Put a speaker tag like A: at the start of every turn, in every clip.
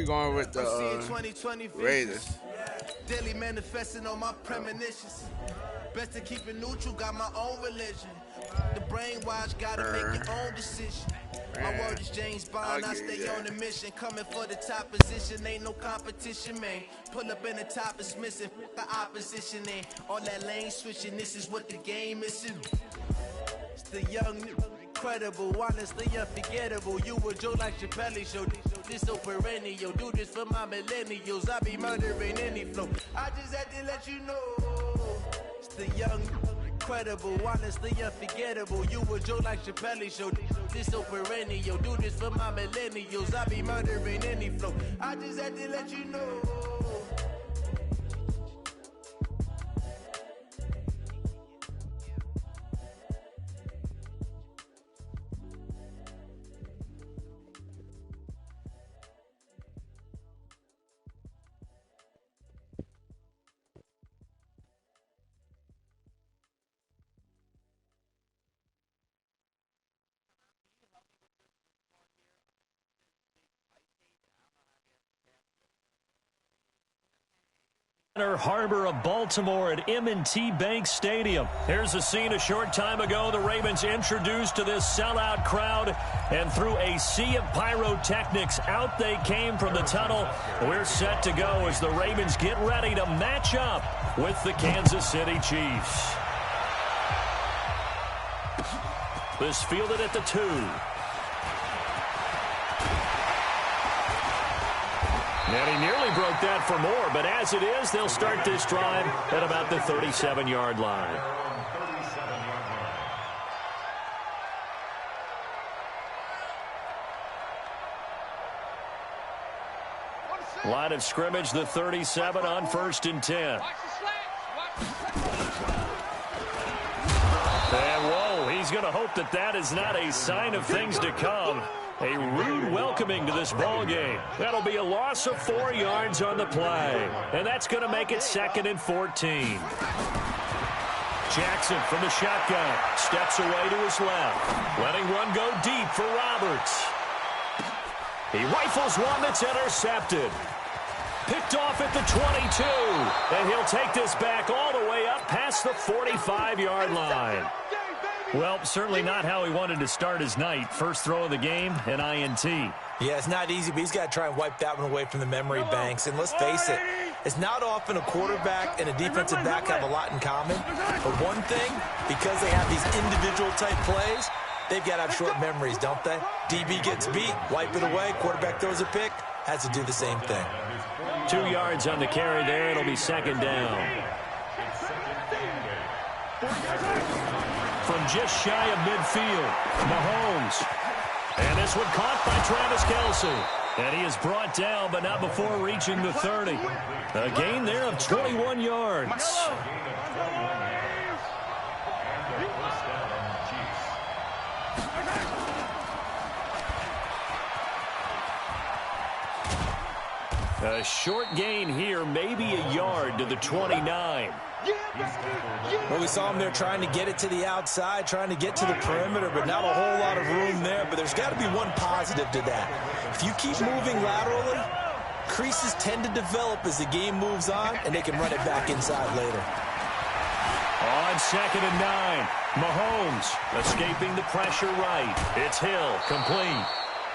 A: going with the Raiders.
B: Daily manifesting on my premonitions. Best to keep it neutral, got my own religion. The brainwash, gotta make your own decision. My word is James Bond, I stay on the mission. Coming for the top position, ain't no competition, man. Pull up in the top is missing, the opposition ain't. All that lane switching, this is what the game is. It's the young, incredible, honestly unforgettable. You a Joe like Chappelle show. This so perennial, do this for my millennials. I be murdering any flow. I just had to let you know. It's the young, incredible, honestly unforgettable. You a Joe like Chappelle show. This so perennial, do this for my millennials. I be murdering any flow. I just had to let you know.
C: Harbor of Baltimore at M&T Bank Stadium. Here's a scene a short time ago. The Ravens introduced to this sellout crowd, and through a sea of pyrotechnics, out they came from the tunnel. We're set to go as the Ravens get ready to match up with the Kansas City Chiefs. This fielded at the 2. And he nearly broke that for more, but as it is, they'll start this drive at about the 37-yard line. Line of scrimmage, the 37 on 1st and 10. And whoa, he's going to hope that that is not a sign of things to come. A rude welcoming to this ball game. That'll be a loss of 4 yards on the play. And that's going to make it 2nd and 14. Jackson from the shotgun. Steps away to his left. Letting run go deep for Roberts. He rifles one that's intercepted. Picked off at the 22. And he'll take this back all the way up past the 45-yard line. Well, certainly not how he wanted to start his night. First throw of the game, an INT.
D: Yeah, it's not easy, but he's got to try and wipe that one away from the memory banks. And let's face it, it's not often a quarterback and a defensive back have a lot in common. But one thing, because they have these individual type plays, they've got to have short memories, don't they? DB gets beat, wipe it away, quarterback throws a pick, has to do the same thing.
C: 2 yards on the carry there. It'll be 2nd down. From just shy of midfield, Mahomes. And this one caught by Travis Kelce. And he is brought down, but not before reaching the 30. A gain there of 21 yards. A short gain here, maybe a yard to the 29.
D: Well, we saw him there trying to get it to the outside, trying to get to the perimeter, but not a whole lot of room there. But there's got to be one positive to that. If you keep moving laterally, creases tend to develop as the game moves on, and they can run it back inside later.
C: On 2nd and 9, Mahomes escaping the pressure right. It's Hill, complete.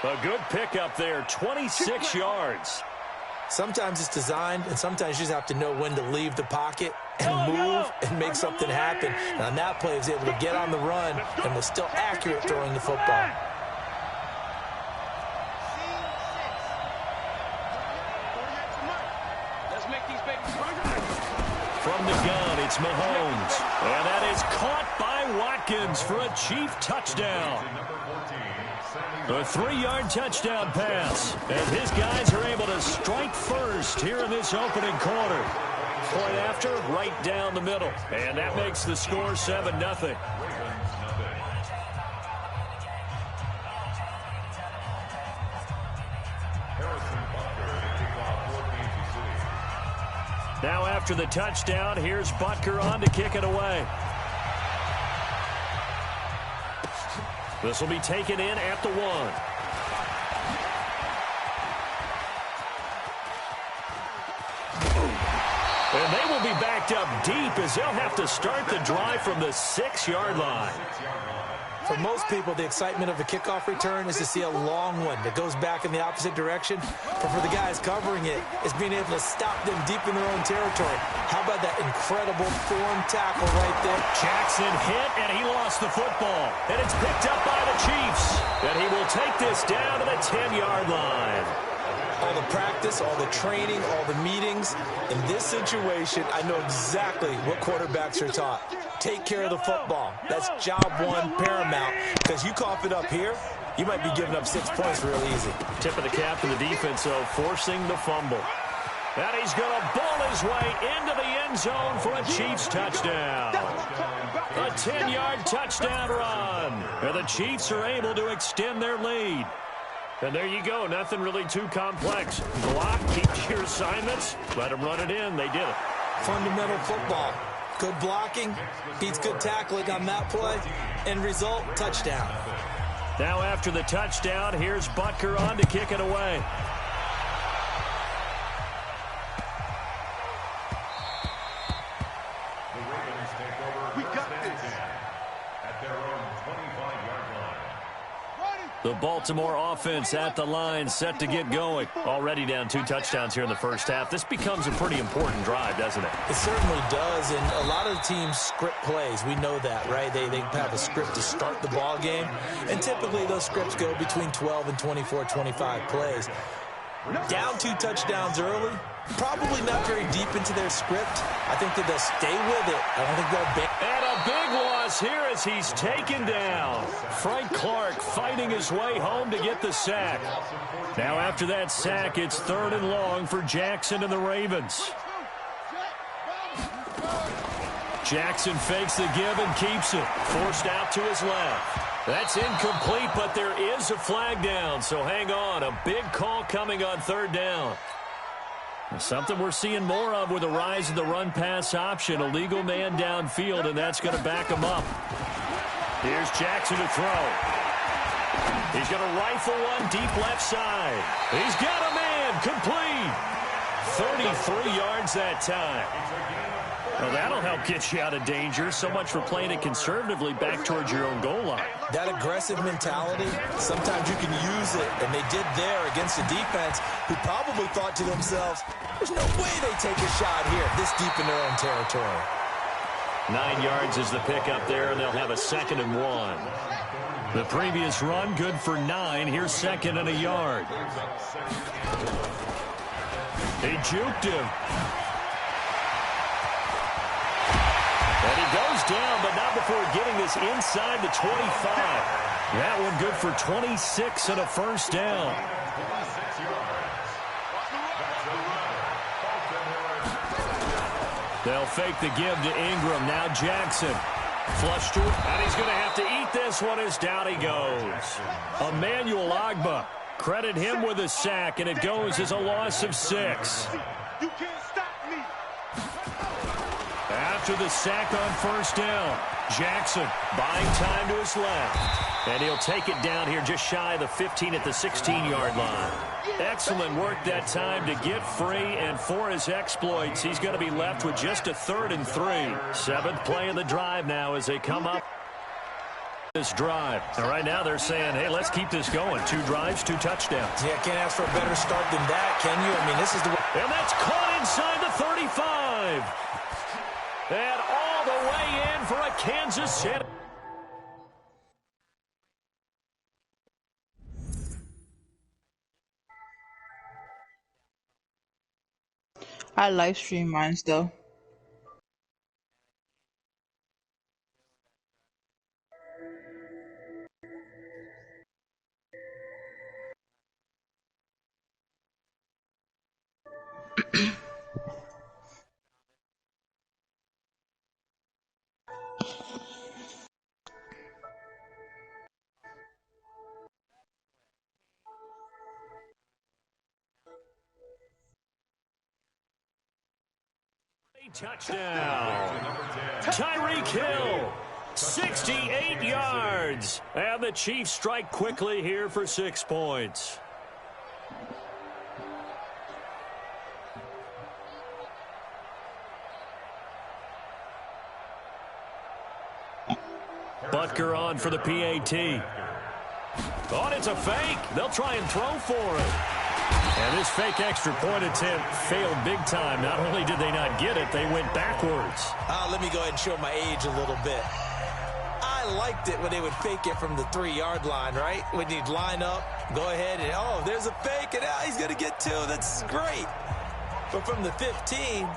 C: A good pickup there, 26 yards.
D: Sometimes it's designed, and sometimes you just have to know when to leave the pocket and move and make something happen. And on that play, he was able to get on the run and was still accurate throwing the football.
C: From the gun, it's Mahomes. And that is caught by Watkins for a Chief touchdown. A 3-yard touchdown pass. And his guys are able to strike first here in this opening quarter. Point after, right down the middle. And that makes the score 7-0. Now after the touchdown, here's Butker on to kick it away. This will be taken in at the 1. And they will be backed up deep as they'll have to start the drive from the 6-yard line.
D: For most people, the excitement of a kickoff return is to see a long one that goes back in the opposite direction. But for the guys covering it, it's being able to stop them deep in their own territory. How about that incredible form tackle right there?
C: Jackson hit, and he lost the football. And it's picked up by the Chiefs. And he will take this down to the 10-yard line.
D: All the practice, all the training, all the meetings. In this situation, I know exactly what quarterbacks are taught. Take care of the football. That's job one, paramount. Because you cough it up here, you might be giving up 6 points real easy.
C: Tip of the cap to the defense, though, forcing the fumble. And he's going to ball his way into the end zone for a Chiefs touchdown. A 10-yard touchdown run. And the Chiefs are able to extend their lead. And there you go. Nothing really too complex. Block, keep to your assignments. Let them run it in. They did it.
D: Fundamental football. Good blocking beats good tackling on that play. End result, touchdown.
C: Now after the touchdown, here's Butker on to kick it away.
B: We got this.
E: At their own 25-yard line.
C: The Baltimore offense at the line, set to get going. Already down 2 touchdowns here in the first half. This becomes a pretty important drive, doesn't it?
D: It certainly does, and a lot of the teams script plays. We know that, right? They have a script to start the ball game, and typically those scripts go between 12 and 24, 25 plays. Down 2 touchdowns early, probably not very deep into their script. I think that they'll stay with it. I don't think they'll...
C: And a big loss here as he's taken down. Frank Clark fighting his way home to get the sack. Now after that sack, it's 3rd and long for Jackson and the Ravens. Jackson fakes the give and keeps it. Forced out to his left. That's incomplete, but there is a flag down, so hang on. A big call coming on 3rd down. Something we're seeing more of with the rise of the run-pass option. A legal man downfield, and that's going to back him up. Here's Jackson to throw. He's going to rifle one deep left side. He's got a man, complete. 33 yards that time. Well, that'll help get you out of danger. So much for playing it conservatively back towards your own goal line.
D: That aggressive mentality, sometimes you can use it, and they did there against a defense who probably thought to themselves, there's no way they take a shot here this deep in their own territory.
C: 9 yards is the pickup there, and they'll have a 2nd and 1. The previous run, good for 9. Here's 2nd and a yard. They juked him. And he goes down, but not before getting this inside the 25. That one good for 26 and a first down. They'll fake the give to Ingram. Now Jackson. Flush to it, and he's going to have to eat this one as down he goes. Emmanuel Ogbah. Credit him with a sack, and it goes as a loss of 6.
B: You can't stop me.
C: After the sack on first down, Jackson buying time to his left. And he'll take it down here just shy of the 15 at the 16-yard line. Excellent work that time to get free, and for his exploits, he's going to be left with just a 3rd and 3. 7th play of the drive now as they come up this drive. And right now they're saying, hey, let's keep this going. 2 drives, 2 touchdowns.
D: Yeah, can't ask for a better start than that, can you? I mean, this is the...
C: And that's caught inside the 35. And all the way in for a Kansas City.
F: I live stream mine still.
C: Touchdown. Tyreek Hill, 68 yards. And the Chiefs strike quickly here for 6 points. Butker on for the PAT. Oh, it's a fake. They'll try and throw for it. And this fake extra point attempt failed big time. Not only did they not get it, they went backwards.
D: Let me go ahead and show my age a little bit. I liked it when they would fake it from the 3-yard line, right? When you'd line up, go ahead and, oh, there's a fake, and he's going to get 2. That's great. But from the 15,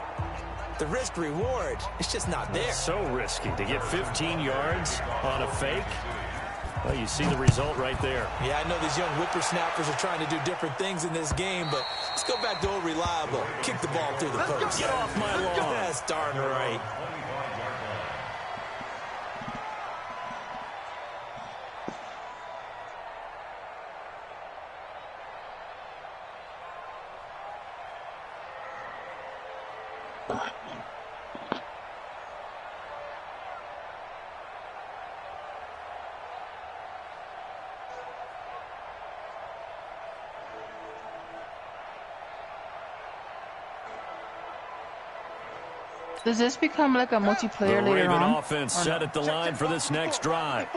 D: the risk-reward, it's just not there.
C: It's so risky to get 15 yards on a fake. Well, you see the result right there.
D: Yeah, I know these young whippersnappers are trying to do different things in this game, but let's go back to old reliable. Kick the ball through the post.
C: Get off my lawn.
D: That's darn right.
F: Does this become like a multiplayer
C: the
F: later
C: Raven
F: on?
C: offense set at the line for this next drive.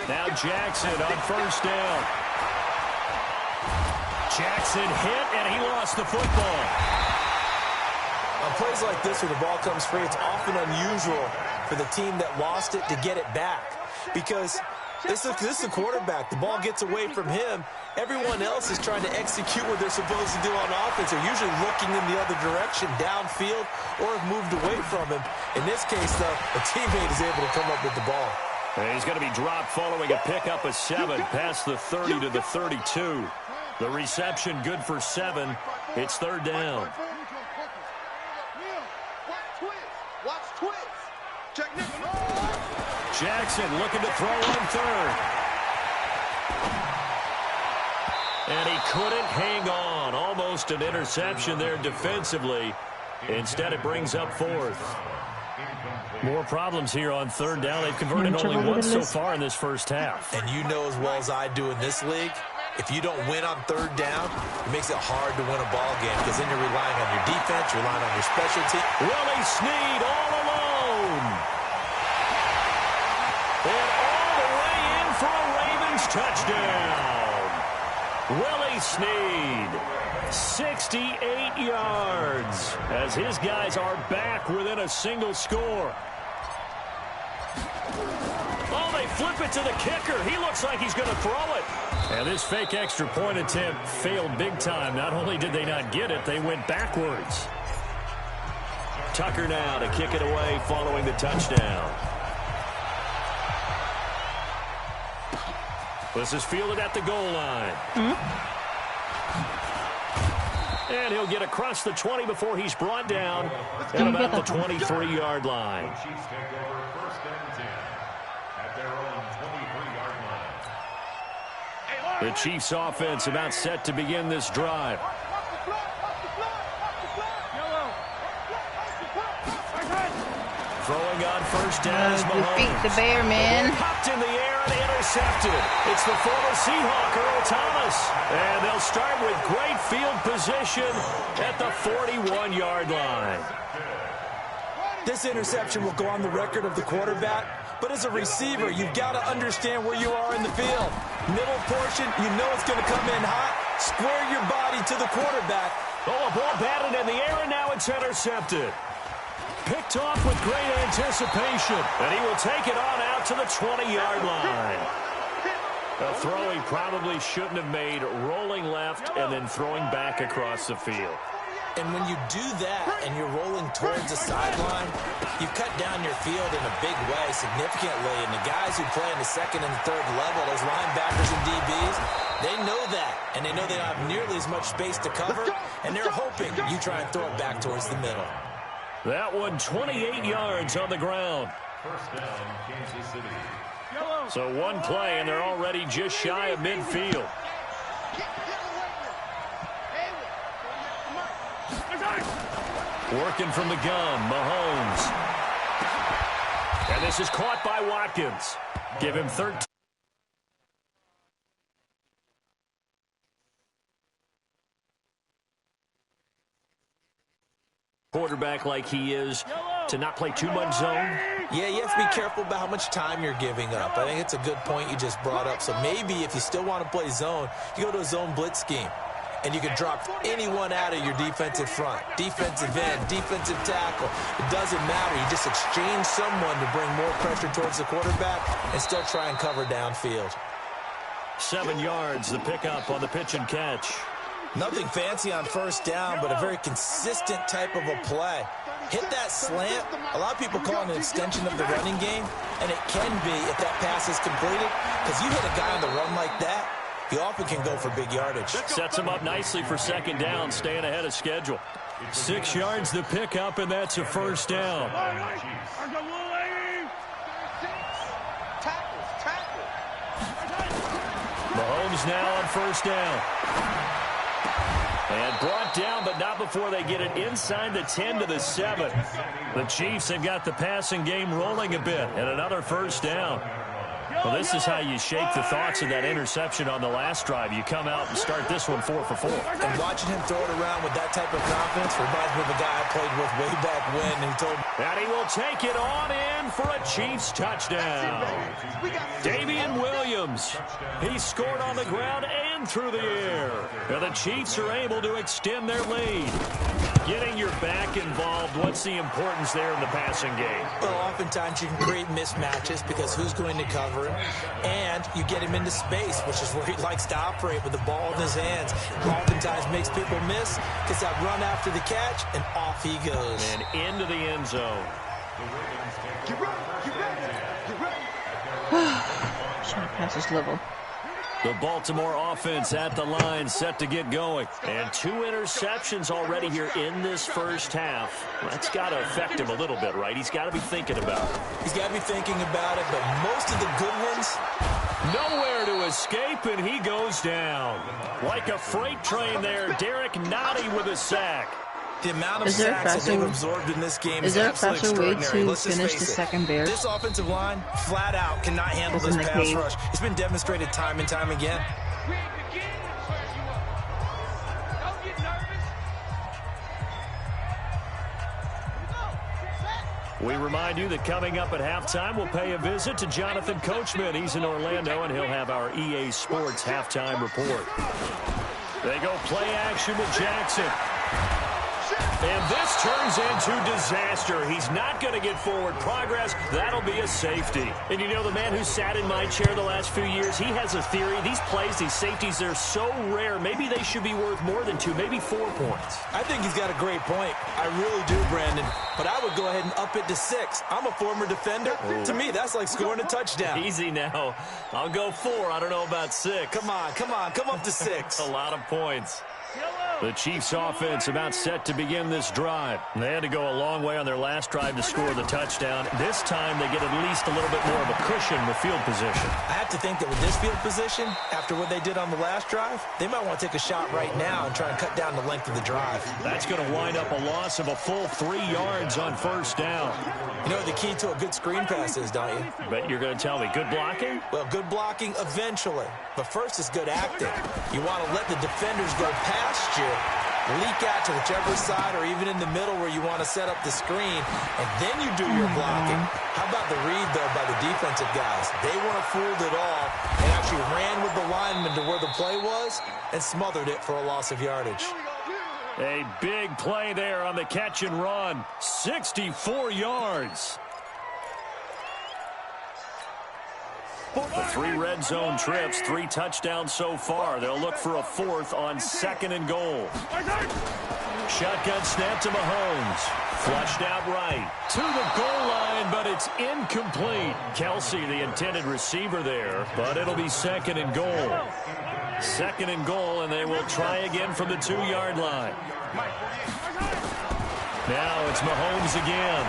C: Now Jackson on first down. Jackson hit, and he lost the football.
D: On plays like this where the ball comes free, it's often unusual for the team that lost it to get it back. Because this is the quarterback. The ball gets away from him. Everyone else is trying to execute what they're supposed to do on offense. They're usually looking in the other direction, downfield, or have moved away from him. In this case, though, a teammate is able to come up with the ball.
C: And he's going to be dropped following a pickup of 7 past the 30 to the 32. The reception good for 7. It's third down. Jackson looking to throw on third. And he couldn't hang on. Almost an interception there defensively. Instead, it brings up fourth. More problems here on third down. They've converted only once so far in this first half.
D: And you know as well as I do in this league, if you don't win on third down, it makes it hard to win a ball game because then you're relying on your defense, you're relying on your special team.
C: Willie Snead all alone. And all the way in for a Ravens touchdown. Willie Snead, 68 yards as his guys are back within a single score. Oh, they flip it to the kicker. He looks like he's going to throw it. And this fake extra point attempt failed big time. Not only did they not get it, they went backwards. Tucker now to kick it away following the touchdown. This is fielded at the goal line. And he'll get across the 20 before he's brought down at about the 23-yard line. The Chiefs offense about set to begin this drive. Throwing on first down is Mahomes.
F: Defeat the bear, man.
C: Popped in the air and intercepted. It's the former Seahawk, Earl Thomas. And they'll start with great field position at the 41-yard line.
D: This interception will go on the record of the quarterback, but as a receiver, you've got to understand where you are in the field. Middle portion, you know it's going to come in hot. Square your body to the quarterback.
C: Oh, a ball batted in the air, and now it's intercepted. Picked off with great anticipation, and he will take it on out to the 20-yard line. A throw he probably shouldn't have made, rolling left and then throwing back across the field.
D: And when you do that and you're rolling towards the sideline, you cut down your field in a big way, significantly. And the guys who play in the second and third level, those linebackers and DBs, they know that. And they know they don't have nearly as much space to cover. And they're hoping you try and throw it back towards the middle.
C: That one 28 yards on the ground.
E: First down, Kansas City.
C: So one play, and they're already just shy of midfield. Working from the gun, Mahomes. And this is caught by Watkins. Give him 13. Quarterback like he is to not play too much zone?
D: Yeah, you have to be careful about how much time you're giving up. I think it's a good point you just brought up. So maybe if you still want to play zone, you go to a zone blitz scheme. And you can drop anyone out of your defensive front, defensive end, defensive tackle. It doesn't matter. You just exchange someone to bring more pressure towards the quarterback and still try and cover downfield.
C: 7 yards, the pickup on the pitch and catch.
D: Nothing fancy on first down, but a very consistent type of a play. Hit that slant. A lot of people call it an extension of the running game, and it can be if that pass is completed, because you hit a guy on the run like that, he often can go for big yardage.
C: Sets him up nicely for second down, staying ahead of schedule. 6 yards the pickup, and that's a first down. Mahomes now on first down. And brought down, but not before they get it inside the 10 to the 7. The Chiefs have got the passing game rolling a bit, and another first down. Well, this is how you shake the thoughts of that interception on the last drive. You come out and start this one 4 for 4.
D: And watching him throw it around with that type of confidence reminds me of a guy I played with way back when. And he told me.
C: And he will take it on in for a Chiefs touchdown. Damian Williams. He scored on the ground and through the air. And the Chiefs are able to extend their lead. Getting your back involved, what's the importance there in the passing game?
D: Well, oftentimes you can create mismatches because who's going to cover him, and you get him into space, which is where he likes to operate with the ball in his hands. Oftentimes makes people miss, gets that run after the catch, and off he goes.
C: And into the end zone.
F: Short passes level.
C: The Baltimore offense at the line, set to get going. And 2 interceptions already here in this first half. That's got to affect him a little bit, right? He's got to be thinking about it.
D: He's got to be thinking about it, but most of the good ones...
C: Nowhere to escape, and he goes down. Like a freight train there, Derek Nottie with a sack.
D: The amount of sacks that they've absorbed in this game is absolutely extraordinary.
F: Is there a faster way to finish the second Bears?
D: This offensive line, flat out, cannot handle this pass rush. It's been demonstrated time and time again.
C: We remind you that coming up at halftime, we'll pay a visit to Jonathan Coachman. He's in Orlando, and he'll have our EA Sports halftime report. They go play action with Jackson. And this turns into disaster. He's not going to get forward progress. That'll be a safety. And you know, the man who sat in my chair the last few years, he has a theory. These plays, these safeties, they're so rare. Maybe they should be worth more than 2, maybe 4 points.
D: I think he's got a great point. I really do, Brandon. But I would go ahead and up it to 6. I'm a former defender. Oh. To me, that's like scoring a touchdown.
C: Easy now. I'll go 4. I don't know about 6.
D: Come on. Come up to 6.
C: A lot of points. The Chiefs offense about set to begin this drive. They had to go a long way on their last drive to score the touchdown. This time they get at least a little bit more of a cushion with field position.
D: I have to think that with this field position, after what they did on the last drive, they might want to take a shot right now and try and cut down the length of the drive.
C: That's going to wind up a loss of a full 3 yards on first down.
D: You know what the key to a good screen pass is, don't you?
C: Bet you're going to tell me. Good blocking?
D: Well, good blocking eventually. But first is good acting. You want to let the defenders go past you, leak out to whichever side or even in the middle where you want to set up the screen, and then you do your blocking. How about the read, though, by the defensive guys? They weren't fooled at all and actually ran with the lineman to where the play was and smothered it for a loss of yardage.
C: A big play there on the catch and run. 64 yards. The 3 red zone trips, 3 touchdowns so far. They'll look for a 4th on 2nd and goal. Shotgun snap to Mahomes. Flushed out right. To the goal line, but it's incomplete. Kelsey, the intended receiver there, but it'll be 2nd and goal. 2nd and goal, and they will try again from the 2-yard line. Now it's Mahomes again.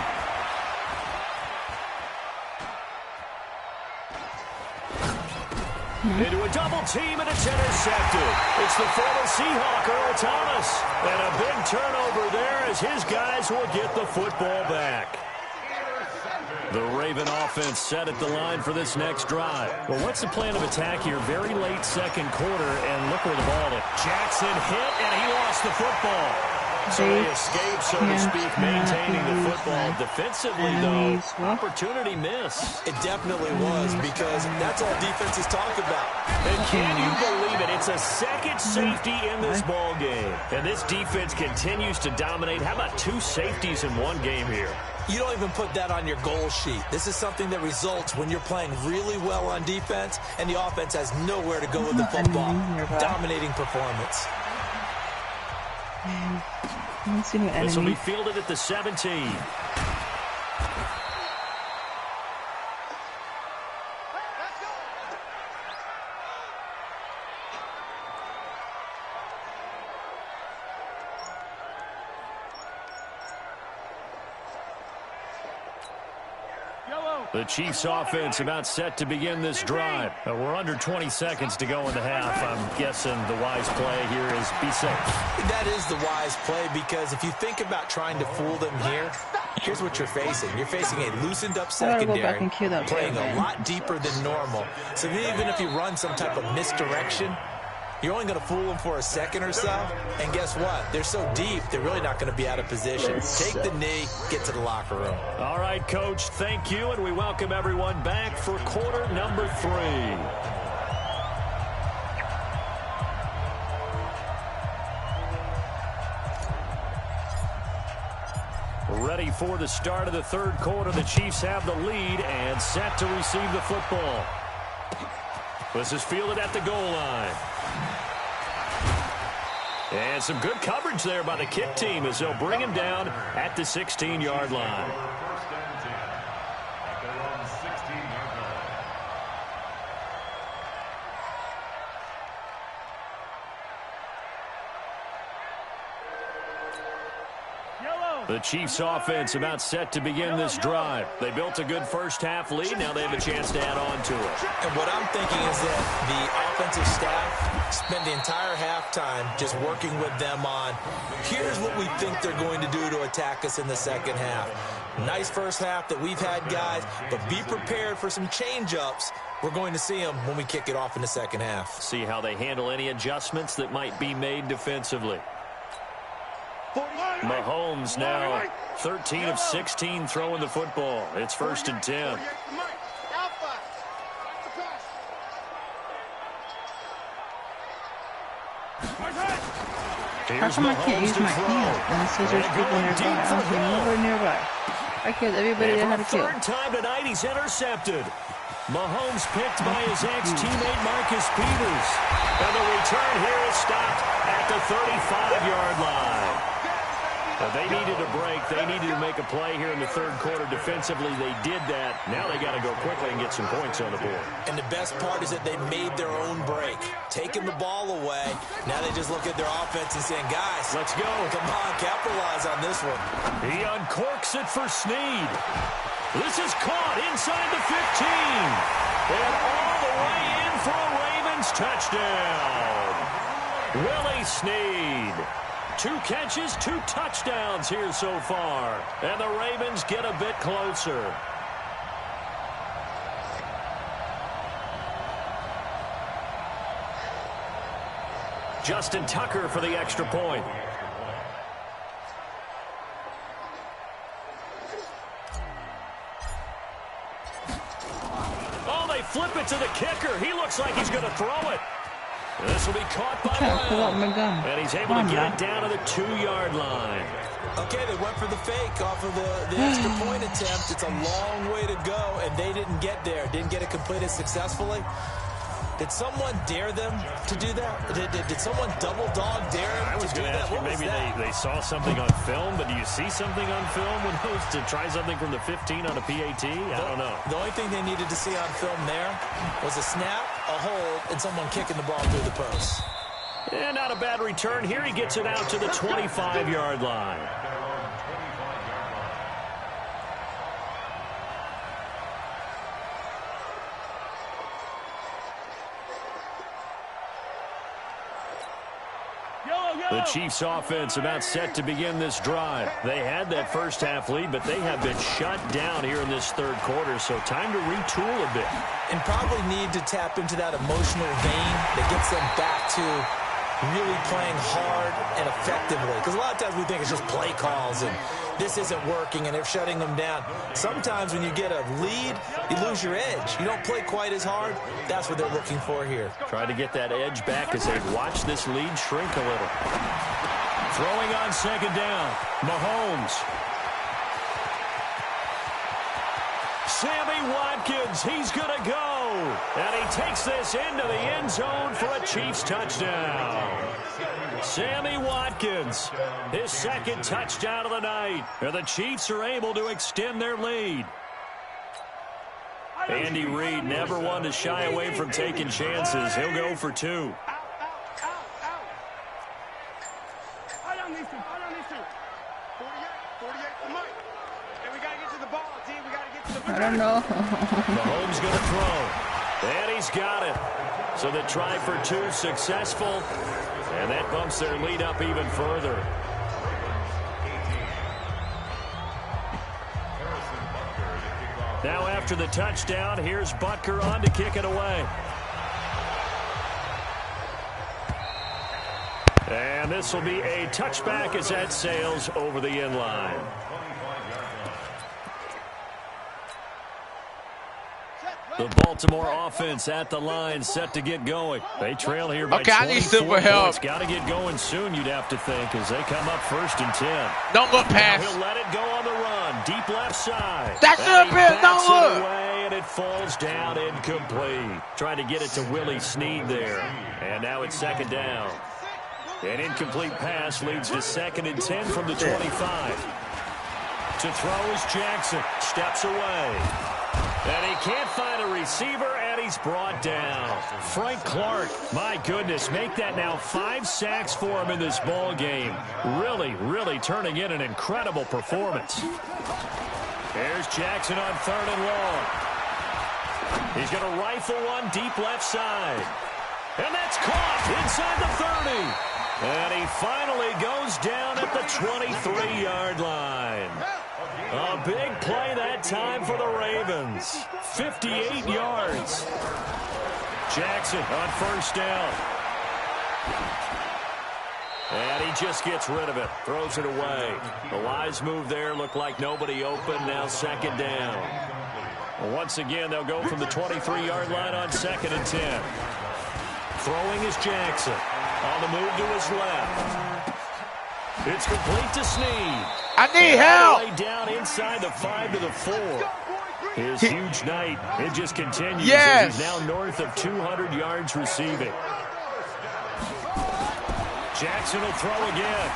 C: Into a double team, and it's intercepted. It's the former Seahawk, Earl Thomas. And a big turnover there as his guys will get the football back. The Raven offense set at the line for this next drive. Well, what's the plan of attack here? Very late second quarter, and look where the ball is. Jackson hit, and he lost the football. So they escape, so to speak, maintaining the football. Defensively, though, opportunity miss.
D: It definitely was, because that's all defenses talk about.
C: And can you believe it? It's a second safety in this ball game. And this defense continues to dominate. How about 2 safeties in one game here?
D: You don't even put that on your goal sheet. This is something that results when you're playing really well on defense and the offense has nowhere to go with the football. Dominating performance.
C: This will be fielded at the 17. The Chiefs offense about set to begin this drive. We're under 20 seconds to go in the half. I'm guessing the wise play here is be safe.
D: That is the wise play, because if you think about trying to fool them here, here's what you're facing. You're facing a loosened up secondary, playing a lot deeper than normal. So even if you run some type of misdirection, you're only going to fool them for a second or so. And guess what? They're so deep, they're really not going to be out of position. Take the knee, get to the locker room.
C: All right, Coach, thank you, and we welcome everyone back for quarter number 3. Ready for the start of the third quarter. The Chiefs have the lead and set to receive the football. This is fielded at the goal line. And some good coverage there by the kick team as they'll bring him down at the 16-yard line. The Chiefs offense about set to begin this drive. They built a good first half lead. Now they have a chance to add on to it.
D: And what I'm thinking is that the offensive staff spent the entire halftime just working with them on, here's what we think they're going to do to attack us in the second half. Nice first half that we've had, guys, but be prepared for some change-ups. We're going to see them when we kick it off in the second half.
C: See how they handle any adjustments that might be made defensively. Mahomes now 13 of 16 throwing the football. It's 1st and 10.
F: How come I can't use my hand? And it says there's people nearby. I don't see nobody nearby. I killed everybody that had a kill.
C: Third time tonight, he's intercepted. Mahomes picked by his ex-teammate Marcus Peters. And the return here is stopped at the 35-yard line. They needed a break. They needed to make a play here in the third quarter defensively. They did that. Now they got to go quickly and get some points on the board.
D: And the best part is that they made their own break, taking the ball away. Now they just look at their offense and saying, guys,
C: let's go.
D: Come on, capitalize on this one.
C: He uncorks it for Snead. This is caught inside the 15. And all the way in for a Ravens touchdown. Willie Snead. 2 catches, 2 touchdowns here so far. And the Ravens get a bit closer. Justin Tucker for the extra point. Oh, they flip it to the kicker. He looks like he's going to throw it. This will be caught by Brown. And he's able to get it down to the 2-yard line.
D: Okay, they went for the fake off of the extra point attempt. It's a long way to go, and they didn't get there. Didn't get it completed successfully. Did someone dare them to do that? Did someone double dog dare them to do that?
C: I was going to ask you, maybe they saw something on film, but do you see something on film when those to try something from the 15 on a PAT? I don't know.
D: The only thing they needed to see on film there was a snap, a hold, and someone kicking the ball through the post.
C: And not a bad return here. He gets it out to the 25-yard line. The Chiefs offense about set to begin this drive. They had that first half lead, but they have been shut down here in this third quarter, so time to retool a bit.
D: And probably need to tap into that emotional vein that gets them back to really playing hard and effectively. Because a lot of times we think it's just play calls and this isn't working and they're shutting them down. Sometimes when you get a lead, you lose your edge. You don't play quite as hard. That's what they're looking for here.
C: Trying to get that edge back as they watch this lead shrink a little. Throwing on second down, Mahomes. Sammy Watkins, he's going to go. And he takes this into the end zone for a Chiefs touchdown. Sammy Watkins, his second touchdown of the night. And the Chiefs are able to extend their lead. Andy Reid never one to shy away from taking chances. He'll go for two.
F: I don't know.
C: Mahomes going to throw. And he's got it. So the try for two successful. And that bumps their lead up even further. Now after the touchdown, here's Butker on to kick it away. And this will be a touchback as that sails over the end line. The Baltimore offense at the line, set to get going. They trail here by 24
B: I need super help.
C: points. Got to get going soon, you'd have to think, as they come up 1st and 10.
B: Don't look past.
C: Now he'll let it go on the run, deep left side.
B: That's it, man. Don't look.
C: Away, and it falls down incomplete. Trying to get it to Willie Snead there. And now it's second down. An incomplete pass leads to 2nd and 10 from the 25. To throw is Jackson. Steps away. And he can't find a receiver, and he's brought down. Frank Clark, my goodness, make that now 5 sacks for him in this ball game. Really, really turning in an incredible performance. There's Jackson on 3rd and long. He's going to rifle one deep left side. And that's caught inside the 30. And he finally goes down at the 23-yard line. A big play that time for the Ravens. 58 yards. Jackson on 1st down. And he just gets rid of it. Throws it away. The wise move there. Looked like nobody open. Now 2nd down. Once again, they'll go from the 23-yard line on 2nd and 10. Throwing is Jackson. On the move to his left. It's complete to Snead.
B: I need help.
C: Laid down inside the 5 to the 4. His huge night, it just continues.
B: Yes.
C: As he's now north of 200 yards receiving. Jackson will throw again.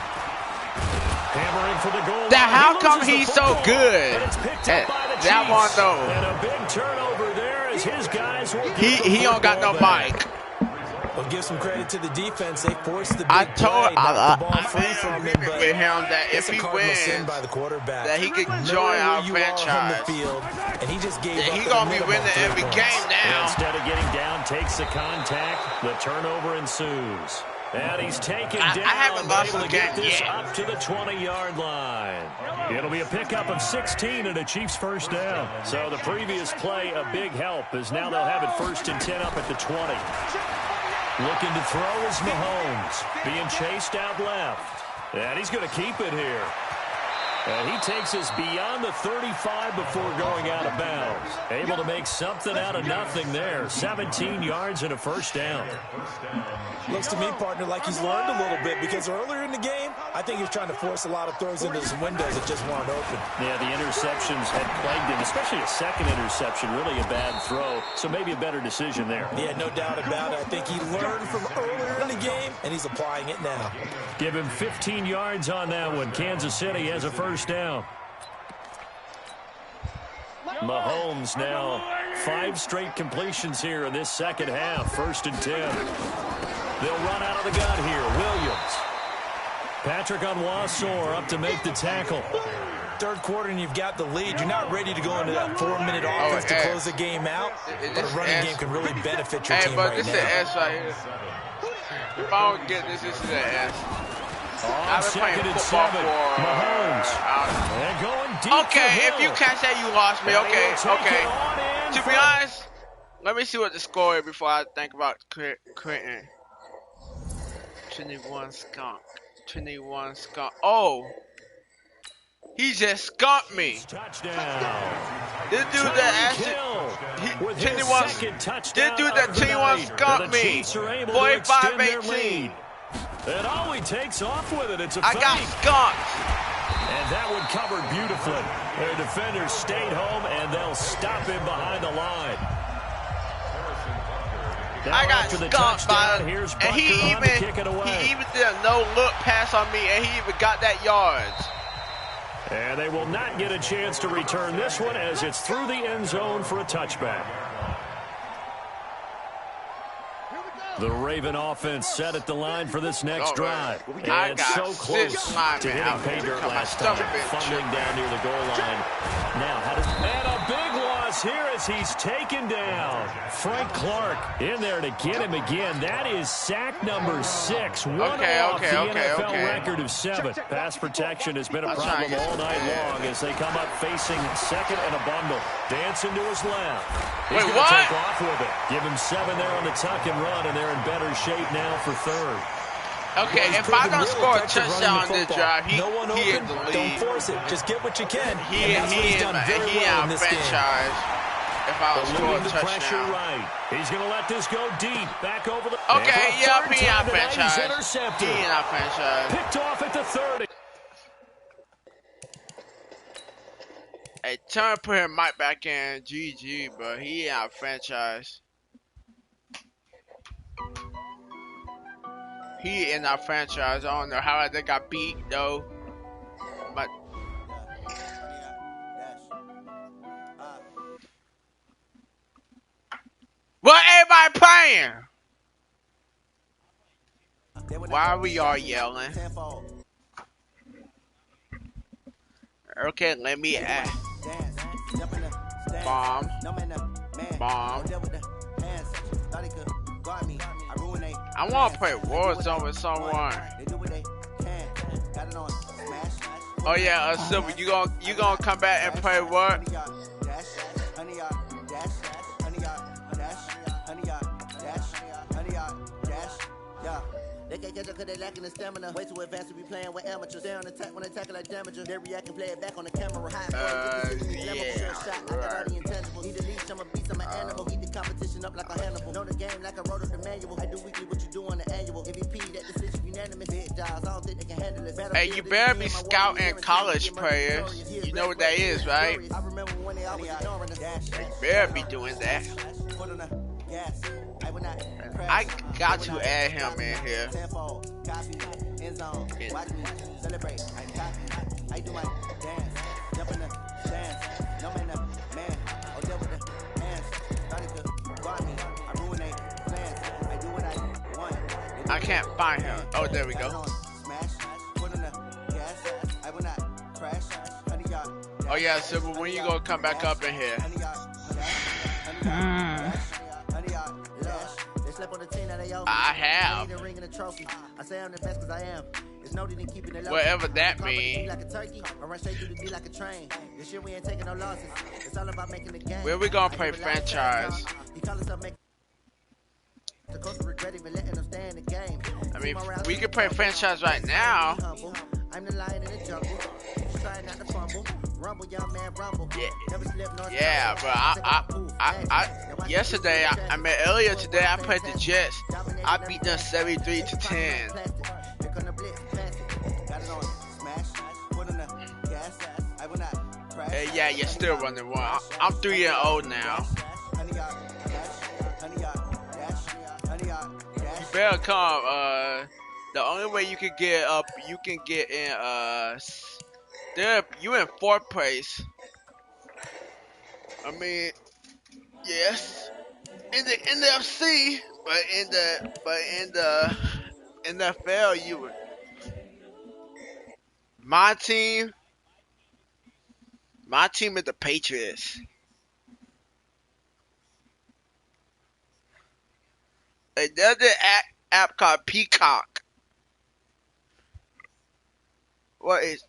C: Hammering for the goal.
B: Now, how come he's so good at that one, though?
C: And a big turnover there as his guys will
B: He don't got no mic.
D: Well, give some credit to the defense. They forced the big
B: I
D: play, knocked the ball free from him, but
B: with him that if
D: it's a
B: he
D: cardinal
B: wins,
D: sin by the quarterback.
B: that he could join our franchise.
D: Field, and he just gave
B: He gonna be winning every game now.
C: Instead of getting down, takes the contact. The turnover ensues. And he's taken down.
B: I haven't lost
C: able
B: the
C: to get
B: game
C: this
B: yet.
C: up to the 20-yard line. It'll be a pickup of 16 and a Chiefs 1st down. So the previous play, a big help, as now they'll have it 1st and 10 up at the 20. Looking to throw is Mahomes. Being chased out left. And he's going to keep it here. And he takes us beyond the 35 before going out of bounds. Able to make something out of nothing there. 17 yards and a 1st down.
D: Looks to me, partner, like he's learned a little bit, because earlier in the game, I think he was trying to force a lot of throws into some windows that just weren't open.
C: Yeah, the interceptions had plagued him, especially a second interception, really a bad throw. So maybe a better decision there.
D: Yeah, no doubt about it. I think he learned from earlier in the game, and he's applying it now.
C: Give him 15 yards on that one. Kansas City has a 1st down. Mahomes now 5 straight completions here in this second half. 1st and 10. They'll run out of the gun here. Williams. Patrick Onwuasor up to make the tackle.
D: 3rd quarter and you've got the lead. You're not ready to go into that 4-minute offense to close the game out. But a running game can really benefit your team right now.
B: Hey, but this is an S right here. If I don't get this, this is an S.
C: On 2nd and 7, Mahomes. And going deep.
B: Okay, if you can't say you lost me, okay. To be honest, let me see what the score is before I think about Quentin. 21 skunk. 21 skunk. Oh! He just skunked me.
C: Touchdown.
B: This dude that actually, 21, this dude that 21 skunked me. 45-18.
C: And oh, he takes off with it. It's a
B: I
C: fake.
B: got skunked.
C: And that one covered beautifully. Their defenders stayed home, and they'll stop him behind the line. Now
B: I got
C: after the
B: skunked by
C: touchdown, here's
B: and he
C: Butker on to kick it
B: even
C: away.
B: did a no-look pass on me, and he even got that yards.
C: And they will not get a chance to return this one as it's through the end zone for a touchback. The Raven offense set at the line for this next drive. And so close to hitting pay dirt last time, fumbling down near the goal line. Now, and a big loss here as he's taken down. Frank Clark in there to get him again. That is sack number 6. One off the NFL record of 7. Pass protection has been a problem all night long as they come up facing second and a bundle. Dancing to his left. He's going to take off with it. Give him 7 there on the tuck and run, and they're in better shape now for third.
B: Okay, if I don't score a touchdown on this drive, he in the lead.
D: Don't force it. Just get what you can.
B: He out franchise. If I was score a touchdown.
C: Right. He's going to let this go deep. Back over the...
B: Okay, yeah, he out franchise.
C: Intercepted.
B: He out franchise.
C: Picked off at the 30.
B: Hey, turn put him right back in. GG, but he out franchise. He in our franchise. I don't know how they got beat though. But what everybody playing? Why are we all yelling? Okay, let me add. Bomb. I want to play Warzone with someone. Oh yeah, Silver, you gonna come back and play what?
G: They can't catch up cause they lacking the stamina. Way too advanced to be playing with amateurs. They on attack when they tackle like damager. They react and play it back on the camera. Need to leash, I'm a beast, I'm an animal. Heat the competition up like a Hannibal. Know the game like I wrote up the manual. I do weekly what you do on the annual. MVP, that decision unanimous. Big jobs, I don't think they can handle it.
B: Hey, you better be scouting college players. You know what that is, right?
G: I remember when they always ignoring us.
B: You better be doing that. I got to add him in here. I can't find him. Oh, there we go. Oh yeah, so when you gonna come back up in here? I have. Whatever that means. Where we gonna play franchise? I mean, we can play franchise right now. Yeah, but I yesterday, I mean earlier today, I played the Jets. I beat them 73-10. Yeah, you're still running one. I'm 3-0 now. You better come. The only way you can get up, you can get in. You in 4th place. I mean, yes, in the NFC, but in the NFL, you. My team is the Patriots. Another app called Peacock. What is